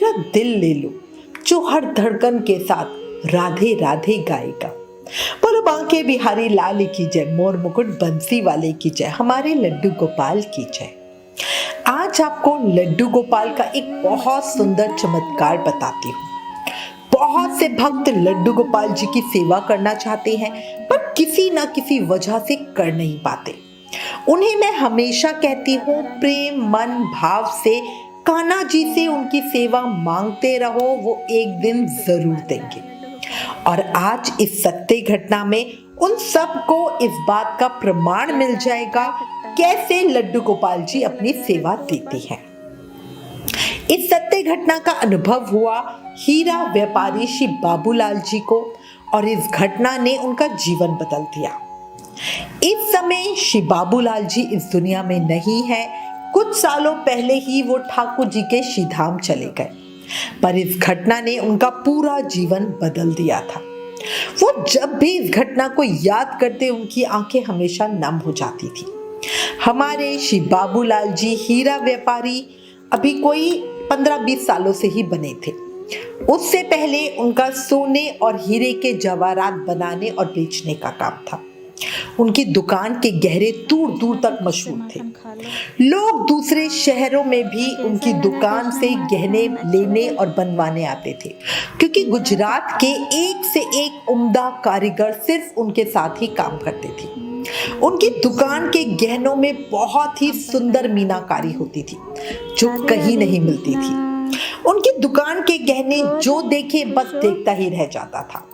मेरा दिल ले लो जो हर धड़कन के साथ राधे राधे गाएगा। बोलो बांके बिहारी लाल की जय, मोर मुकुट बंसी वाले की जय, हमारे लड्डू गोपाल की जय। आज आपको लड्डू गोपाल का एक बहुत सुंदर चमत्कार बताती हूँ। बहुत से भक्त लड्डू गोपाल जी की सेवा करना चाहते हैं पर किसी ना किसी वजह से कर नहीं पाते। उन्हें मैं हमेशा कहती हूँ, प्रेम मन भाव से कान्हा जी से उनकी सेवा मांगते रहो, वो एक दिन जरूर देंगे। और आज इस सत्य घटना में उन सबको इस बात का प्रमाण मिल जाएगा कैसे लड्डू गोपाल जी अपनी सेवा देते हैं। इस सत्य घटना का अनुभव हुआ हीरा व्यापारी श्री बाबूलाल जी को और इस घटना ने उनका जीवन बदल दिया। इस समय श्री बाबूलाल जी इस दुनिया में नहीं है। कुछ सालों पहले ही वो ठाकुर जी के श्रीधाम चले गए, पर इस घटना ने उनका पूरा जीवन बदल दिया था। वो जब भी इस घटना को याद करते उनकी आंखें हमेशा नम हो जाती थी। हमारे श्री बाबूलाल जी हीरा व्यापारी अभी कोई 15-20 सालों से ही बने थे। उससे पहले उनका सोने और हीरे के जवाहरात बनाने और बेचने का काम था। उनकी दुकान के गहरे दूर दूर तक मशहूर थे। लोग दूसरे शहरों में भी उनकी दुकान से गहने लेने और बनवाने आते थे, क्योंकि गुजरात के एक से एक उम्दा कारीगर सिर्फ उनके साथ ही काम करते थे। उनकी दुकान के गहनों में बहुत ही सुंदर मीनाकारी होती थी जो कहीं नहीं मिलती थी। उनकी दुकान के गहने जो देखे बस देखता ही रह जाता था।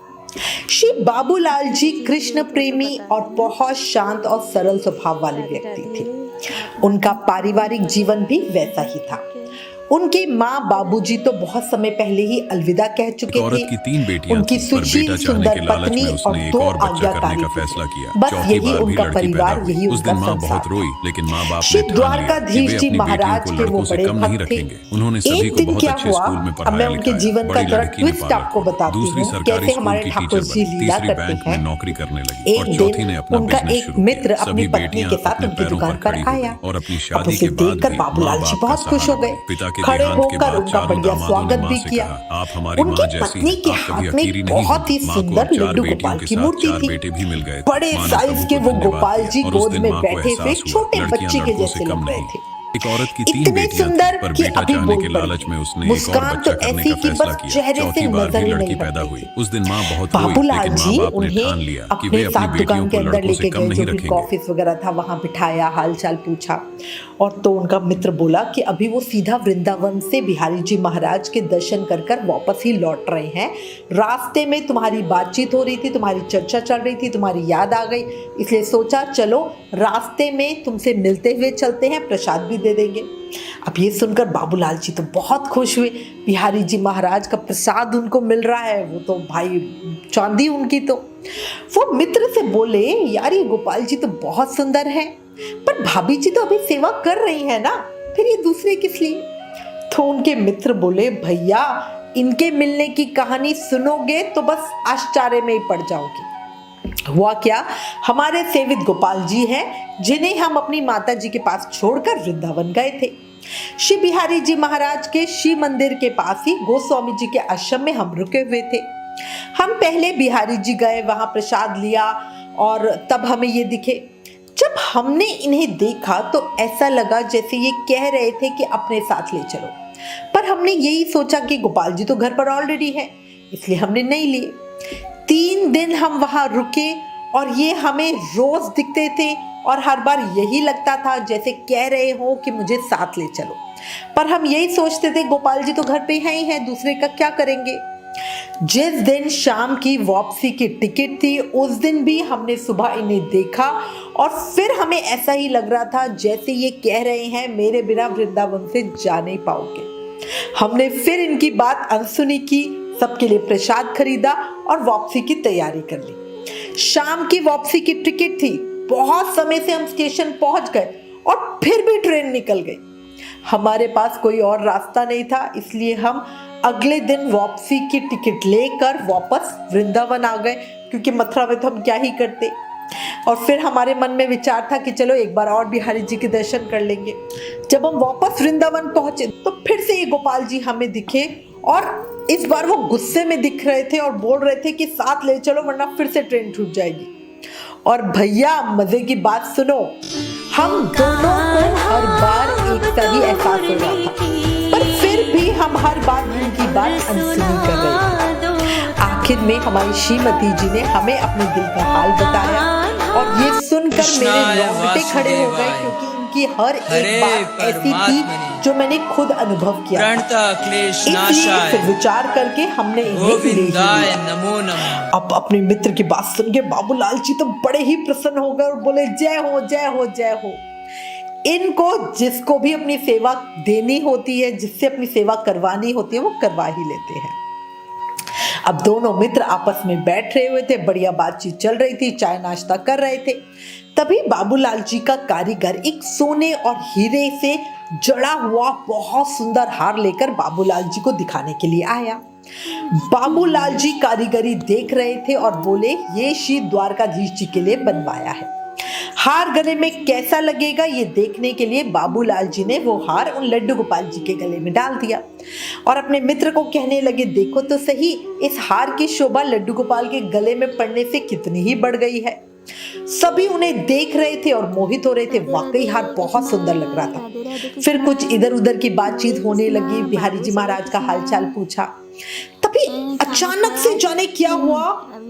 श्री बाबूलाल जी कृष्ण प्रेमी और बहुत शांत और सरल स्वभाव वाले व्यक्ति थे। उनका पारिवारिक जीवन भी वैसा ही था। उनके माँ बाबूजी तो बहुत समय पहले ही अलविदा कह चुके थे। उनकी सुशील सुंदर पत्नी और 2 आज्ञाकारी थे। बस यही उनका परिवार, यही उनका संसार। श्री द्वारकाधीश जी महाराज के वो बड़े भक्त थे। एक दिन क्या हुआ, अब मैं उनके जीवन का थोड़ा ट्विस्ट आपको बताती हूँ, कैसे हमारे ठाकुर जी लीला करते हैं। एक दिन उनका एक मित्र अपनी पत्नी के साथ उनकी दुकान पर आया। अब उसे देखकर बाबूलाल जी बहुत खुश हो गए। खड़े होकर उनका बढ़िया स्वागत भी किया। उनकी पत्नी के हाथ में बहुत ही सुंदर लड्डू गोपाल की मूर्ति थी। बड़े साइज के वो गोपाल जी गोद में बैठे हुए छोटे बच्चे के जैसे लग रहे थे। एक औरत की 3 इतने बेटियां सुंदर पर कि बेटा अभी चाहने बोल के लालच में उसने एक और मुस्कान बच्चा तो करने ऐसी का कि फैसला बस किया। चेहरे से चौथी बार नजर भी ही लड़की नहीं पैदा बनती हुई। थी। उस दिन माँ बहुत रोई, बाबूलाल लेकिन जी माँ बाप ने उन्हें ठान लिया कि अपने वे अपनी साथ दुकान बेटियों के को अंदर लड़कों से लेके कम गए, नहीं जो भी रखेंगे। ऑफिस वगैरह था वहां बिठाया, हालचाल पूछा। और तो उनका मित्र बोला कि अभी वो सीधा वृंदावन से बिहारी जी महाराज के दर्शन कर कर वापस ही लौट रहे हैं। रास्ते में तुम्हारी बातचीत हो रही थी, तुम्हारी चर्चा चल रही थी, तुम्हारी याद आ गई, इसलिए सोचा चलो रास्ते में तुमसे मिलते हुए चलते हैं, प्रसाद भी दे देंगे। अब ये सुनकर बाबूलाल जी तो बहुत खुश हुए। बिहारी जी महाराज का प्रसाद उनको मिल रहा है, वो तो भाई चांदी उनकी। तो वो मित्र से बोले, यार ये गोपाल जी तो बहुत सुंदर है, पर भाभी जी तो अभी सेवा कर रही है ना, फिर ये दूसरे किस लिए? तो उनके मित्र बोले, भैया इनके मिलने की कहानी सुनोगे तो बस आश्चर्य में ही पड़ जाओगे। हुआ क्या, हमारे सेवित गोपाल जी हैं जिन्हें हम अपनी माता जी के पास छोड़कर वृंदावन गए थे। श्री बिहारी जी महाराज के शिव मंदिर के पास ही गोस्वामी जी के आश्रम में हम रुके हुए थे। हम पहले बिहारी जी गए, वहां प्रसाद लिया और तब हमें ये दिखे। जब हमने इन्हें देखा तो ऐसा लगा जैसे ये कह रहे थे कि अपने साथ ले चलो, पर हमने यही सोचा कि गोपाल जी तो घर पर ऑलरेडी है, इसलिए हमने नहीं लिए। 3 दिन हम वहां रुके और ये हमें रोज दिखते थे और हर बार यही लगता था जैसे कह रहे हो कि मुझे साथ ले चलो, पर हम यही सोचते थे गोपाल जी तो घर पे हैं ही हैं, दूसरे का क्या करेंगे। जिस दिन शाम की वापसी की टिकट थी उस दिन भी हमने सुबह इन्हें देखा और फिर हमें ऐसा ही लग रहा था जैसे ये कह रहे हैं मेरे बिना वृंदावन से जा नहीं पाओगे। हमने फिर इनकी बात अनसुनी की, सबके लिए प्रसाद खरीदा और वापसी की तैयारी कर ली। शाम की वापसी की टिकट थी। बहुत समय से हम स्टेशन पहुंच गए और फिर भी ट्रेन निकल गई। हमारे पास कोई और रास्ता नहीं था, इसलिए हम अगले दिन वापसी की टिकट लेकर वापस वृंदावन आ गए, क्योंकि मथुरा में तो हम क्या ही करते। और फिर हमारे मन में विचार था कि चलो एक बार और बिहारी जी के दर्शन कर लेंगे। जब हम वापस वृंदावन पहुंचे तो फिर से ये गोपाल जी हमें दिखे, और इस बार वो गुस्से में दिख रहे थे और बोल रहे थे कि साथ ले चलो वरना फिर से ट्रेन छूट जाएगी। और भैया मजे की बात सुनो, हम दोनों को हर बार एक सा ही एहसास हो रहा था, पर फिर भी हम हर बार उनकी बात अनसुनी कर रहे थे। आखिर में हमारी श्रीमती जी ने हमें अपने दिल का हाल बताया, और ये सुनकर मेरे रोंगटे खड़े हो गए, क्योंकि उनकी हर एक बात ऐसी थी जो मैंने खुद अनुभव किया था। इसलिए फिर विचार करके हमने इन्हें ले लिया। अब अपने मित्र की बात सुन के बाबूलाल जी तो बड़े ही प्रसन्न हो गए और बोले जय हो जय हो जय हो। इनको जिसको भी अपनी सेवा देनी होती है, जिससे अपनी सेवा करवानी होती है, वो करवा ही लेते हैं। अब दोनों मित्र आपस में बैठ रहे हुए थे, बढ़िया बातचीत चल रही थी, चाय नाश्ता कर रहे थे। तभी बाबूलाल जी का कारीगर एक सोने और हीरे से जड़ा हुआ बहुत सुंदर हार लेकर बाबूलाल जी को दिखाने के लिए आया। बाबूलाल जी कारीगरी देख रहे थे और बोले ये श्री द्वारकाधीश जी के लिए बनवाया है। हार गले में कैसा लगेगा ये देखने के लिए बाबूलाल जी ने वो हार उन लड्डू गोपाल जी के गले में डाल दिया, और अपने मित्र को कहने लगे देखो तो सही, इस हार की शोभा लड्डू गोपाल के गले में पड़ने से कितनी ही बढ़ गई है। सभी उन्हें देख रहे थे और मोहित हो रहे थे, वाकई हार बहुत सुंदर लग रहा था। फिर कुछ इधर उधर की बातचीत होने लगी, बिहारी जी महाराज का हालचाल पूछा। तभी अचानक से जाने क्या हुआ,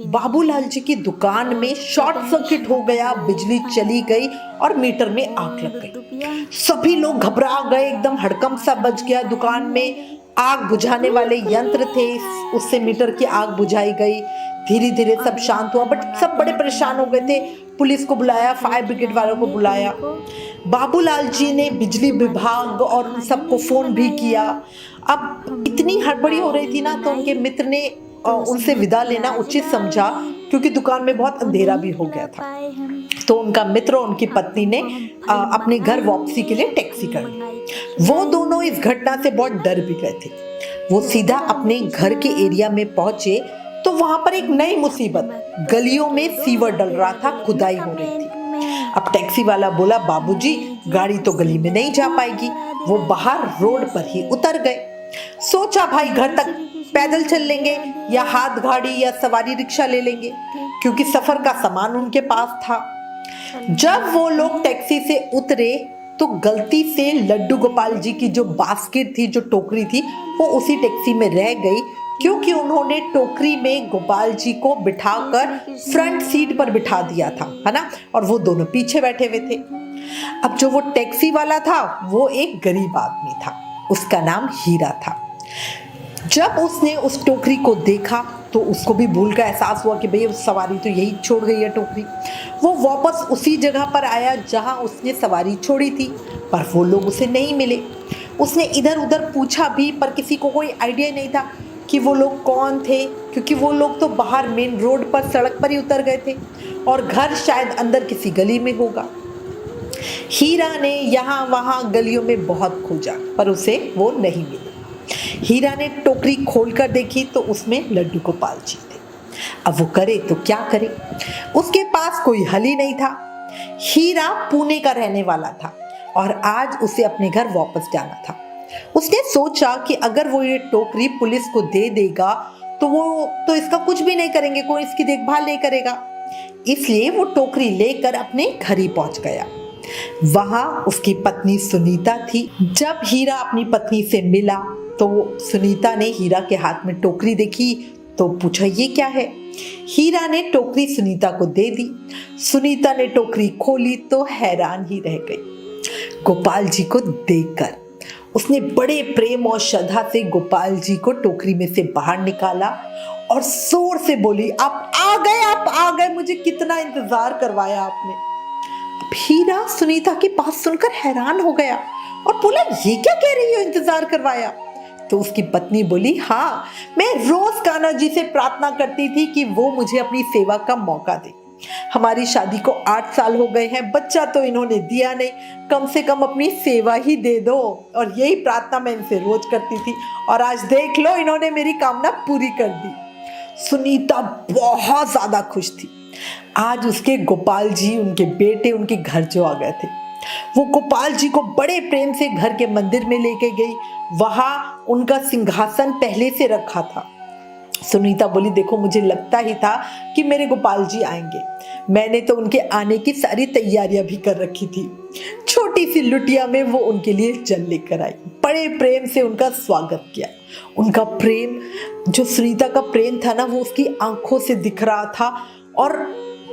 बाबूलाल जी की दुकान में शॉर्ट सर्किट हो गया, बिजली चली गई और मीटर में आग लग गई। सभी लोग घबरा गए, एकदम हड़कंप सा बच गया। दुकान में आग बुझाने वाले यंत्र थे, उससे मीटर की आग बुझाई गई। धीरे धीरे सब शांत हुआ, बट सब बड़े परेशान हो गए थे। पुलिस को बुलाया, फायर ब्रिगेड वालों को बुलाया। बाबूलाल जी ने बिजली विभाग और उन सबको फोन भी किया। अब इतनी हड़बड़ी हो रही थी ना, तो उनके मित्र ने उनसे विदा लेना उचित समझा, क्योंकि दुकान में बहुत अंधेरा भी हो गया था। तो उनका मित्र और उनकी पत्नी ने अपने घर वापसी के लिए टैक्सी कर ली। वो दोनों इस घटना से बहुत डर भी गए थे। वो सीधा अपने घर के एरिया में पहुंचे तो वहां पर एक नई मुसीबत, गलियों में सीवर डल रहा था, खुदाई हो रही थी। अब टैक्सी वाला बोला बाबूजी गाड़ी तो गली में नहीं जा पाएगी। वो बाहर रोड पर ही उतर गए। सोचा भाई घर तक पैदल चल लेंगे या हाथ गाड़ी या सवारी रिक्शा ले लेंगे, क्योंकि सफर का सामान उनके पास था। जब वो लोग टैक्सी से उतरे तो गलती से लड्डू गोपाल जी की जो बास्केट थी, जो टोकरी थी, वो उसी टैक्सी में रह गई, क्योंकि उन्होंने टोकरी में गोपाल जी को बिठाकर फ्रंट सीट पर बिठा दिया था, है ना, और वो दोनों पीछे बैठे हुए थे। अब जो वो टैक्सी वाला था वो एक गरीब आदमी था, उसका नाम हीरा था। जब उसने उस टोकरी को देखा तो उसको भी भूल का एहसास हुआ कि भाई सवारी तो यही छोड़ गई है टोकरी। वो वापस उसी जगह पर आया जहां उसने सवारी छोड़ी थी, पर वो लोग उसे नहीं मिले। उसने इधर उधर पूछा भी, पर किसी को कोई आइडिया नहीं था कि वो लोग कौन थे, क्योंकि वो लोग तो बाहर मेन रोड पर सड़क पर ही उतर गए थे और घर शायद अंदर किसी गली में होगा। हीरा ने यहाँ वहाँ गलियों में बहुत खोजा, पर उसे वो नहीं मिली। हीरा ने टोकरी खोलकर देखी तो उसमें लड्डू गोपाल जी थे। अब वो करे तो क्या करे, उसके पास कोई हल ही नहीं था। हीरा पुणे का रहने वाला था और आज उसे अपने घर वापस जाना था। उसने सोचा कि अगर वो ये टोकरी पुलिस को दे देगा तो वो तो इसका कुछ भी नहीं करेंगे, कोई इसकी देखभाल नहीं करेगा। इसलिए वो टोकरी लेकर अपने घर ही पहुंच गया। वहां उसकी पत्नी सुनीता थी। जब हीरा अपनी पत्नी से मिला तो सुनीता ने हीरा के हाथ में टोकरी देखी तो पूछा ये क्या है। हीरा ने टोकरी सुनीता को दे दी। सुनीता ने टोकरी खोली तो हैरान ही रह गई गोपाल जी को देखकर। उसने बड़े प्रेम और श्रद्धा से गोपाल जी को टोकरी में से बाहर निकाला और जोर से बोली, आप आ गए, मुझे कितना इंतजार करवाया आपने। अब हीरा सुनीता की बात सुनकर हैरान हो गया और बोला, ये क्या कह रही हो, इंतजार करवाया? तो उसकी पत्नी बोली, हाँ, मैं रोज कान्हा जी से प्रार्थना करती थी कि वो मुझे अपनी सेवा का मौका दे। हमारी शादी को 8 साल हो गए हैं, बच्चा तो इन्होंने दिया नहीं, कम से कम अपनी सेवा ही दे दो। और यही प्रार्थना मैं इनसे रोज करती थी और आज देख लो इन्होंने मेरी कामना पूरी कर दी। सुनीता बहुत ज्यादा खुश थी। आज उसके गोपाल जी, उनके बेटे, उनके घर जो आ गए थे, वो गोपाल जी को बड़े प्रेम से घर के मंदिर में लेके गई। वहां उनका सिंहासन पहले से रखा था। सुनीता बोली, देखो मुझे लगता ही था कि मेरे गोपाल जी आएंगे, मैंने तो उनके आने की सारी तैयारियां भी कर रखी थी। छोटी सी लुटिया में वो उनके लिए जल लेकर आई, बड़े प्रेम से उनका स्वागत किया। उनका प्रेम, जो सुनीता का प्रेम था ना, वो उसकी आंखों से दिख रहा था और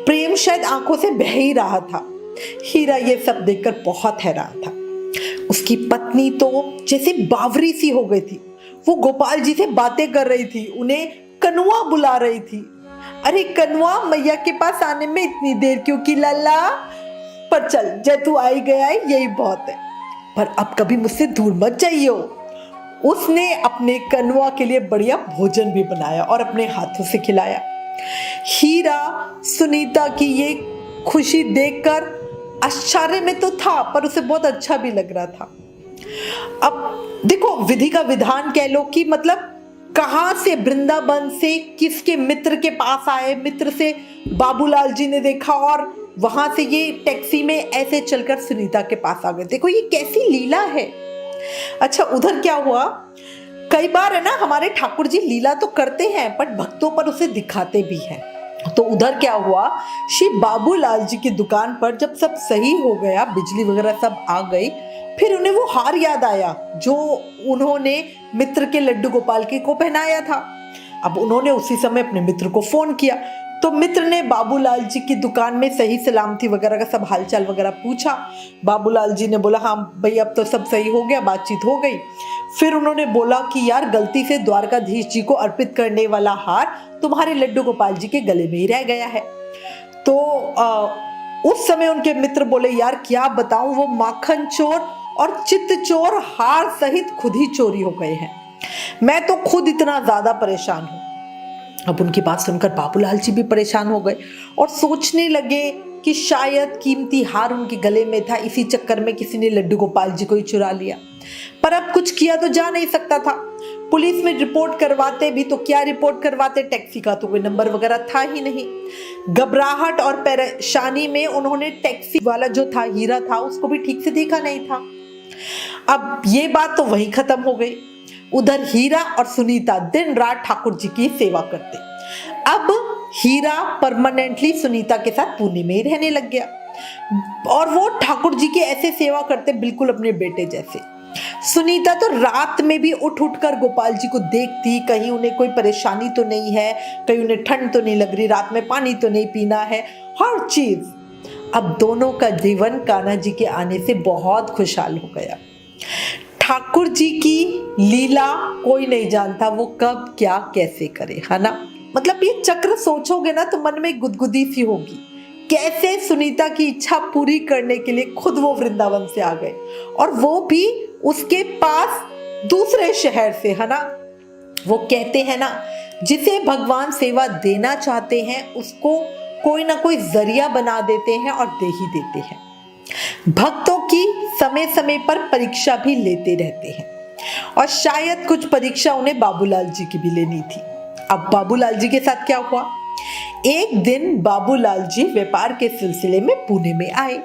प्रेम शायद आंखों से बह ही रहा था। हीरा ये सब देखकर बहुत हैरान था। उसकी पत्नी तो जैसे बावरी सी हो गई थी। वो गोपाल जी से बातें कर रही थी, उन्हें कनुआ बुला रही थी। अरे कनुआ, मैया के पास आने में इतनी देर क्यों की लल्ला? पर चल, जय तू आई गया है यही बहुत है, पर अब कभी मुझसे दूर मत जाइयो। उसने अपने कनुआ के लिए बढ़िया भोजन भी बनाया और अपने हाथों से खिलाया। हीरा सुनीता की ये खुशी देखकर आश्चर्य में तो था, पर उसे बहुत अच्छा भी लग रहा था। अब देखो, विधि का विधान कह लो कि मतलब कहां से, वृंदावन से किसके मित्र के पास आए, मित्र से बाबूलाल जी ने देखा और वहां से ये टैक्सी में ऐसे चलकर सुनीता के पास आ गए। देखो ये कैसी लीला है। अच्छा, उधर क्या हुआ, कई बार है ना, हमारे ठाकुर जी लीला तो करते हैं पर भक्तों पर उसे दिखाते भी हैं। तो उधर क्या हुआ, श्री बाबूलाल जी की दुकान पर जब सब सही हो गया, बिजली वगैरह सब आ गई, फिर उन्हें वो हार याद आया जो उन्होंने मित्र के लड्डू गोपाल के को पहनाया था। अब उन्होंने उसी समय अपने मित्र को फोन किया, तो मित्र ने बाबूलाल जी की दुकान में सही सलामती वगैरह का सब हालचाल वगैरह पूछा। बाबूलाल जी ने बोला, हाँ भाई अब तो सब सही हो गया, बातचीत हो गई। फिर उन्होंने बोला कि यार गलती से द्वारकाधीश जी को अर्पित करने वाला हार तुम्हारे लड्डू गोपाल जी के गले में ही रह गया है। तो उस समय उनके मित्र बोले, यार क्या बताऊं, वो माखन चोर और चित्त चोर हार सहित खुद ही चोरी हो गए हैं। मैं तो खुद इतना ज्यादा परेशान हूं। अब उनकी बात सुनकर बाबूलाल जी भी परेशान हो गए और सोचने लगे कि शायद कीमती हार उनके गले में था, इसी चक्कर में किसी ने लड्डू गोपाल जी को ही चुरा लिया। पर अब कुछ किया तो जा नहीं सकता था। पुलिस में रिपोर्ट करवाते भी तो क्या रिपोर्ट करवाते, टैक्सी का तो कोई नंबर वगैरह था ही नहीं। घबराहट और परेशानी में उन्होंने टैक्सी वाला जो था, हीरा था, उसको भी ठीक से देखा नहीं था। अब ये बात तो वहीं खत्म हो गई। उधर हीरा और सुनीता दिन रात ठाकुर जी की सेवा करते। अब हीरा परमानेंटली सुनीता के साथ पुणे में ही रहने लग गया और वो ठाकुर जी की ऐसे सेवा करते बिल्कुल अपने बेटे जैसे। सुनीता तो रात में भी उठ उठ कर गोपाल जी को देखती, कहीं उन्हें कोई परेशानी तो नहीं है, कहीं उन्हें ठंड तो नहीं लग रही, रात में पानी तो नहीं पीना है, हर चीज। अब दोनों का जीवन कान्हा जी के आने से बहुत खुशहाल हो गया। ठाकुर जी की लीला कोई नहीं जानता, वो कब क्या कैसे करे, है ना। मतलब ये चक्र सोचोगे ना तो मन में गुदगुदी सी होगी। कैसे सुनीता की इच्छा पूरी करने के लिए खुद वो वृंदावन से आ गए, और वो भी उसके पास दूसरे शहर से, है ना। वो कहते हैं ना, जिसे भगवान सेवा देना चाहते हैं उसको कोई ना कोई जरिया बना देते हैं और दे ही देते हैं। भक्तों की समय समय पर परीक्षा भी लेते रहते हैं और शायद कुछ परीक्षा उन्हें बाबूलाल जी की भी लेनी थी। अब बाबूलाल जी के साथ क्या हुआ, एक दिन बाबूलाल जी व्यापार के सिलसिले में पुणे में आए।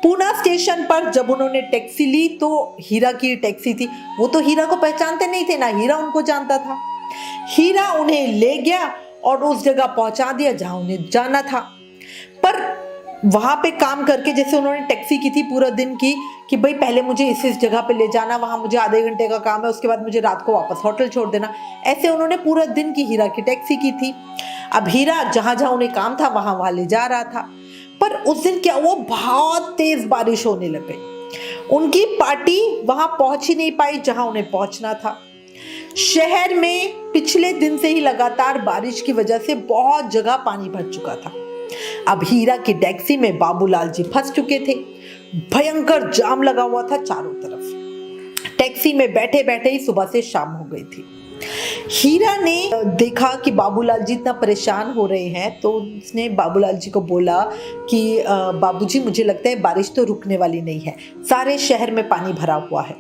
पूना स्टेशन पर जब उन्होंने टैक्सी ली तो हीरा की टैक्सी थी। वो तो हीरा को पहचानते नहीं थे, ना हीरा उनको जानता था। हीरा उन्हें ले गया और उस जगह पहुंचा दिया जहां उन्हें जाना था। पर वहां पे काम करके, जैसे उन्होंने टैक्सी की थी पूरा दिन की, कि भाई पहले मुझे इस जगह पे ले जाना, वहां मुझे आधे घंटे का काम है, उसके बाद मुझे रात को वापस होटल छोड़ देना, ऐसे उन्होंने पूरा दिन की हीरा की टैक्सी की थी। अब हीरा जहां जहां उन्हें काम था वहां वहां ले जा रहा था। पर उस दिन क्या हुआ, बहुत तेज बारिश होने लग गई। उनकी पार्टी वहां पहुंच ही नहीं पाई जहां उन्हें पहुंचना था। शहर में पिछले दिन से ही लगातार बारिश की वजह से बहुत जगह पानी भर चुका था। अब हीरा की टैक्सी में बाबूलाल जी फंस चुके थे। भयंकर जाम लगा हुआ था चारों तरफ। टैक्सी में बैठे बैठे ही सुबह से शाम हो गई थी। हीरा ने देखा कि बाबूलाल जी इतना परेशान हो रहे हैं, तो उसने बाबूलाल जी को बोला कि बाबूजी, मुझे लगता है बारिश तो रुकने वाली नहीं है, सारे शहर में पानी भरा हुआ है,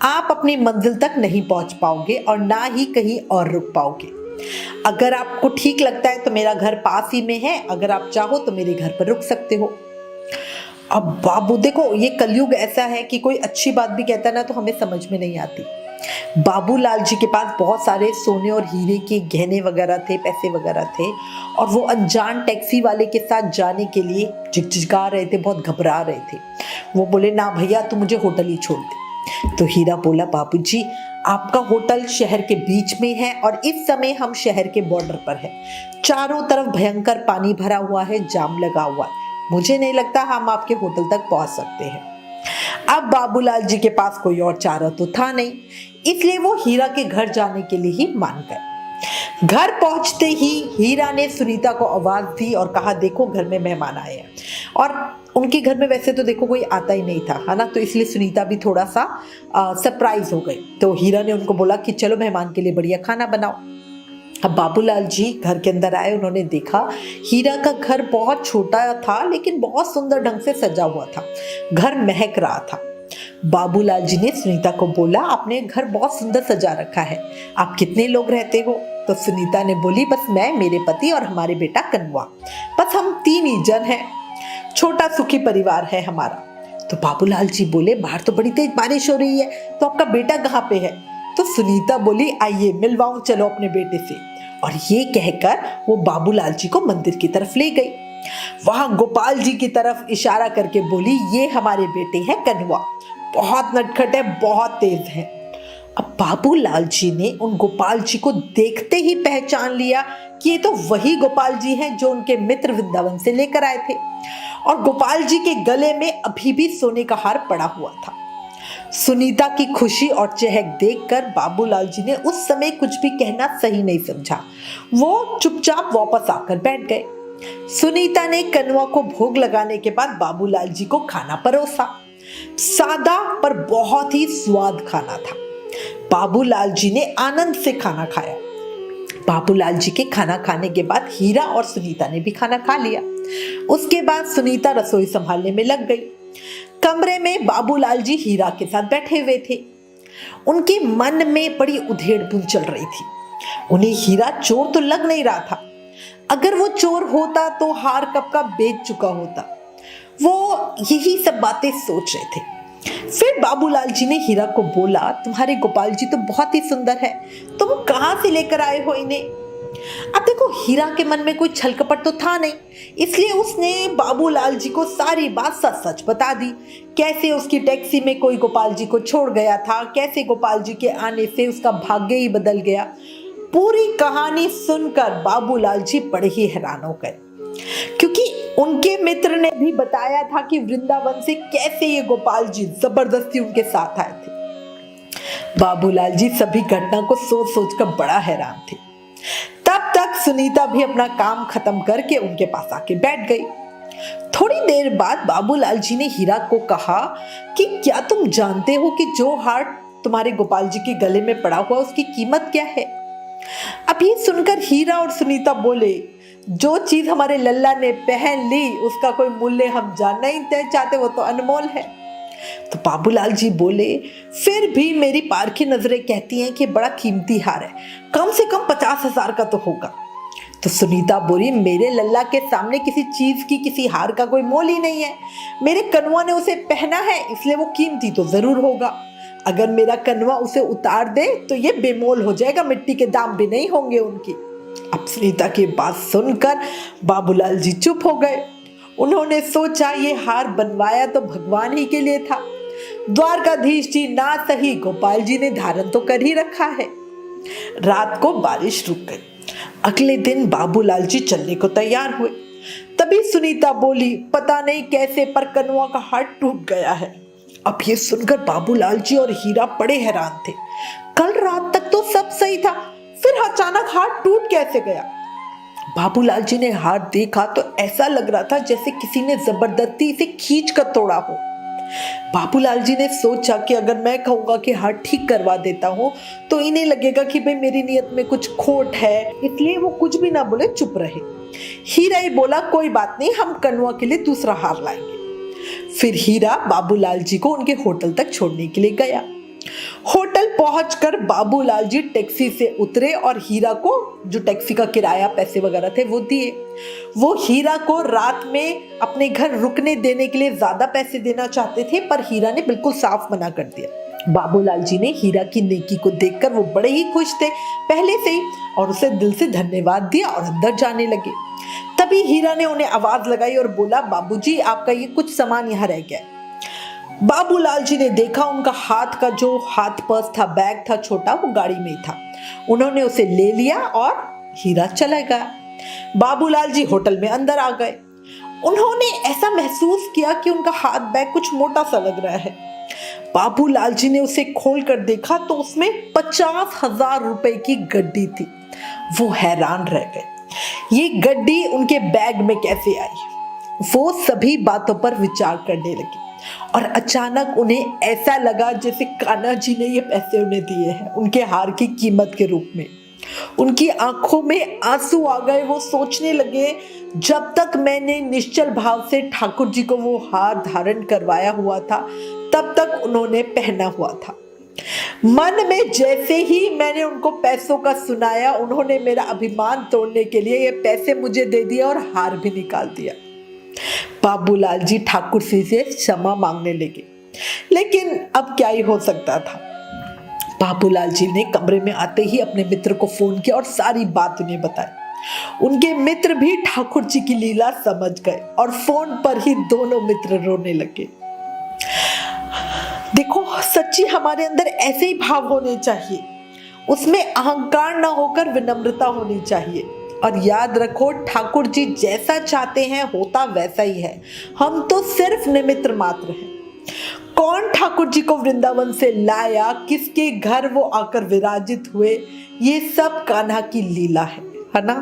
आप अपनी मंजिल तक नहीं पहुंच पाओगे और ना ही कहीं और रुक पाओगे। अगर आपको ठीक लगता है तो मेरा घर पास ही में है, अगर आप चाहो तो मेरे घर पर रुक सकते हो। अब बाबू देखो, ये कलयुग ऐसा है कि कोई अच्छी बात भी कहता है ना तो हमें समझ में नहीं आती। बाबूलाल जी के पास बहुत सारे सोने और हीरे के गहने वगैरह थे, पैसे वगैरह थे, और वो अनजान टैक्सी वाले के साथ जाने के लिए झिकझिका रहे थे, बहुत घबरा रहे थे। वो बोले, ना भैया तू मुझे होटल ही छोड़ दे। तो हीरा बोला, बाबूजी आपका होटल शहर के बीच में है और इस समय हम शहर के बॉर्डर पर है। चारों तरफ भयंकर पानी भरा हुआ है, जाम लगा हुआ है, मुझे नहीं लगता हम आपके होटल तक पहुंच सकते हैं। अब बाबूलाल जी के पास कोई और चारा तो था नहीं, इसलिए वो हीरा के घर जाने के लिए ही मान गए। घर पहुंचते ही हीरा ने सुनीता को आवाज दी और कहा, देखो घर में मेहमान आए हैं। और उनके घर में वैसे तो देखो कोई आता ही नहीं था, है ना, तो इसलिए सुनीता भी थोड़ा सा सरप्राइज हो गई। तो हीरा ने उनको बोला कि चलो मेहमान के लिए बढ़िया खाना बनाओ। अब बाबूलाल जी घर के अंदर आए, उन्होंने देखा हीरा का घर बहुत छोटा था लेकिन बहुत सुंदर ढंग से सजा हुआ था, घर महक रहा था। बाबूलाल जी ने सुनीता को बोला, आपने घर बहुत सुंदर सजा रखा है, आप कितने लोग रहते हो? तो सुनीता ने बोली, बस मैं, मेरे पति और हमारे बेटा कन्वा, बस हम 3 ही जन हैं, छोटा सुखी परिवार है हमारा। तो बाबूलाल जी बोले, बाहर तो बड़ी तेज बारिश हो रही है, तो आपका बेटा कहाँ पे है? तो सुनीता बोली, आइए मिलवाऊं चलो अपने बेटे से। और ये कहकर वो बाबूलाल जी को मंदिर की तरफ ले गई। वहां गोपाल जी की तरफ इशारा करके बोली, ये हमारे बेटे हैं कन्वा, बहुत नटखट है, बहुत तेज है। अब बाबूलाल जी ने उन गोपाल जी को देखते ही पहचान लिया कि ये तो वही गोपाल जी हैं जो उनके मित्र वृंदावन से लेकर आए थे, और गोपाल जी के गले में अभी भी सोने का हार पड़ा हुआ था। सुनीता की खुशी और चहक देखकर बाबूलाल जी ने उस समय कुछ भी कहना सही नहीं समझा, वो चुपचाप वापस आकर बैठ गए। सुनीता ने कन्वा को भोग लगाने के बाद बाबूलाल जी को खाना परोसा। सादा पर बहुत ही स्वाद खाना था। बाबूलाल जी ने आनंद से खाना खाया। बाबूलाल जी के खाना खाने के बाद हीरा और सुनीता ने भी खाना खा लिया। उसके बाद सुनीता रसोई संभालने में लग गई। कमरे में बाबूलाल जी हीरा के साथ बैठे हुए थे। उनके मन में बड़ी उधेड़-बुन चल रही थी। उन्हें हीरा चोर तो लग नहीं रहा था। अगर वो चोर होता तो हार कब का बेच चुका होता। वो यही सब बातें सोच रहे थे। फिर बाबूलाल जी ने हीरा को बोला, तुम्हारे गोपाल जी तो बहुत ही सुंदर है, तुम कहाँ से लेकर आए हो इन्हें? अब देखो, हीरा के मन में कोई छल कपट तो था नहीं, इसलिए उसने बाबूलाल जी को सारी बात सच सच बता दी। कैसे उसकी टैक्सी में कोई गोपाल जी को छोड़ गया था, कैसे गोपाल जी के आने से उसका भाग्य ही बदल गया। पूरी कहानी सुनकर बाबूलाल जी बड़े ही हैरान हो गए, क्योंकि उनके मित्र ने भी बताया था कि वृंदावन से कैसे ये गोपाल जी जबरदस्ती उनके साथ आए थे। बाबूलाल जी सभी घटना को सोच सोच कर बड़ा हैरान थे। तब तक सुनीता भी अपना काम खत्म करके उनके पास आके बैठ गई। थोड़ी देर बाद बाबूलाल जी ने हीरा को कहा कि क्या तुम जानते हो कि जो हार तुम्हारे गोपाल जी के गले में पड़ा हुआ उसकी कीमत क्या है? अब ये सुनकर हीरा और सुनीता बोले, जो चीज हमारे लल्ला ने पहन ली उसका कोई मूल्य हम जानना ही नहीं चाहते, वो तो अनमोल है। तो बाबूलाल जी बोले, फिर भी मेरी पारखी नजरें कहती हैं कि बड़ा कीमती हार है, कम से कम 50,000 का तो होगा। तो सुनीता बोली, मेरे लल्ला के सामने किसी चीज की, किसी हार का कोई मोल ही नहीं है। मेरे कन्वा ने उसे पहना है, इसलिए वो कीमती तो जरूर होगा। अगर मेरा कन्वा उसे उतार दे तो ये बेमोल हो जाएगा, मिट्टी के दाम भी नहीं होंगे उनकी। अब सुनीता की बात सुनकर बाबूलाल जी चुप हो गए। उन्होंने सोचा, ये हार बनवाया तो भगवान ही के लिए था, द्वारकाधीश जी ना सही गोपाल जी ने धारण तो कर ही रखा है। रात को बारिश रुक गई। अगले दिन बाबूलाल जी चलने को तैयार हुए। तभी सुनीता बोली, पता नहीं कैसे पर कन्वा का हाथ टूट गया है। अब ये सुनकर बाबूलाल जी और हीरा बड़े हैरान थे। कल रात तक तो सब सही था, फिर अचानक हाथ टूट कैसे गया? बाबूलाल जी ने हाथ देखा तो ऐसा लग रहा था जैसे किसी ने जबरदस्ती इसे खींच कर तोड़ा हो। बाबूलाल जी ने सोचा कि अगर मैं कहूंगा कि हाथ ठीक करवा देता हूँ तो इन्हें लगेगा कि भाई मेरी नियत में कुछ खोट है, इसलिए वो कुछ भी ना बोले, चुप रहे। हीरा ही बोला, कोई बात नहीं, हम कन्वा के लिए दूसरा हार लाएंगे। फिर हीरा बाबूलाल जी को उनके होटल तक छोड़ने के लिए गया। होटल पहुंचकर बाबूलाल जी टैक्सी से उतरे और हीरा को जो टैक्सी का किराया पैसे वगैरह थे वो दिए। वो हीरा को रात में अपने घर रुकने देने के लिए ज्यादा पैसे देना चाहते थे, पर हीरा ने बिल्कुल साफ मना कर दिया। बाबूलाल जी ने हीरा की नेकी को देखकर वो बड़े ही खुश थे पहले से ही, और उसे दिल से धन्यवाद दिया और अंदर जाने लगे। तभी हीरा ने उन्हें आवाज लगाई और बोला, बाबूजी आपका ये कुछ सामान यहाँ रह गया। बाबूलाल जी ने देखा उनका हाथ का जो हाथ पर्स था, बैग था छोटा, वो गाड़ी में ही था। उन्होंने उसे ले लिया और हीरा चला गया। बाबूलाल जी होटल में अंदर आ गए। उन्होंने ऐसा महसूस किया कि उनका हाथ बैग कुछ मोटा सा लग रहा है। बाबूलाल जी ने उसे खोल कर देखा तो उसमें 50,000 रुपए की गड्डी थी। वो हैरान रह गए, ये गड्डी उनके बैग में कैसे आई। वो सभी बातों पर विचार करने लगे और अचानक उन्हें ऐसा लगा जैसे कान्हा जी ने ये पैसे उन्हें दिए हैं उनके हार की कीमत के रूप में। उनकी आंखों में आंसू आ गए। वो सोचने लगे, जब तक मैंने निश्चल भाव से ठाकुर जी को वो हार धारण करवाया हुआ था तब तक उन्होंने पहना हुआ था। मन में जैसे ही मैंने उनको पैसों का सुनाया, उन्होंने मेरा अभिमान तोड़ने के लिए ये पैसे मुझे दे दिया और हार भी निकाल दिया। बाबूलाल जी ठाकुर जी से क्षमा मांगने लगे, लेकिन अब क्या ही हो सकता था। बाबूलाल जी ने कमरे में आते ही अपने मित्र को फोन किया और सारी बात उन्हें बताई। उनके मित्र भी ठाकुर जी की लीला समझ गए और फोन पर ही दोनों मित्र रोने लगे। देखो, सच्ची हमारे अंदर ऐसे ही भाव होने चाहिए, उसमें अहंकार ना होकर विनम्रता होनी चाहिए। और याद रखो, ठाकुर जी जैसा चाहते हैं होता वैसा ही है, हम तो सिर्फ निमित्त मात्र हैं। कौन ठाकुर जी को वृंदावन से लाया, किसके घर वो आकर विराजित हुए, ये सब कान्हा की लीला है ना।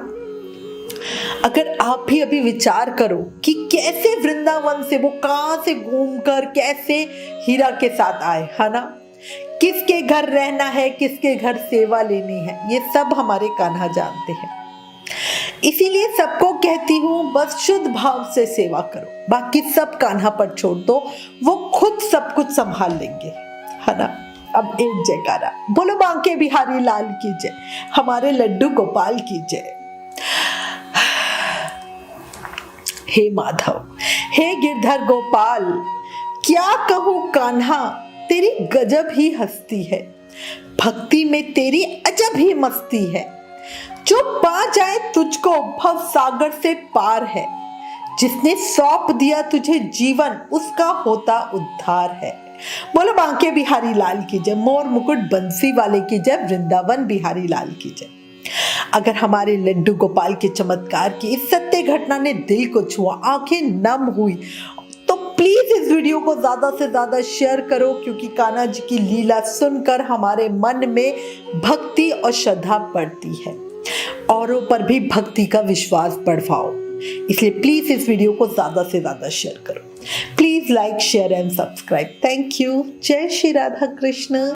अगर आप भी अभी विचार करो कि कैसे वृंदावन से वो कहां से घूमकर कैसे हीरा के साथ आए, है ना। किसके घर रहना है, किसके घर सेवा लेनी है, ये सब हमारे कान्हा जानते हैं। इसीलिए सबको कहती हूँ, बस शुद्ध भाव से सेवा करो, बाकी सब कान्हा पर छोड़ दो, वो खुद सब कुछ संभाल लेंगे, है ना। अब एक जयकारा बोलो, बांके बिहारी लाल की जय, हमारे लड्डू गोपाल की जय। हे माधव, हे गिरधर गोपाल, क्या कहूँ कान्हा, तेरी गजब ही हस्ती है, भक्ति में तेरी अजब ही मस्ती है। जो पा जाए तुझको भव सागर से पार है, जिसने सौंप दिया तुझे जीवन उसका होता उद्धार है। बोलो बांके बिहारी लाल की जय, मोर मुकुट बंसी वाले की जय, वृंदावन बिहारी लाल की जय। अगर हमारे लड्डू गोपाल के चमत्कार की इस सत्य घटना ने दिल को छुआ, आंखें नम हुई, तो प्लीज इस वीडियो को ज्यादा से ज्यादा शेयर करो, क्योंकि कान्हा जी की लीला सुनकर हमारे मन में भक्ति और श्रद्धा बढ़ती है। औरों पर भी भक्ति का विश्वास बढ़ाओ, इसलिए प्लीज इस वीडियो को ज्यादा से ज्यादा शेयर करो। Please like, share and subscribe. Thank you. जय श्री राधा कृष्ण।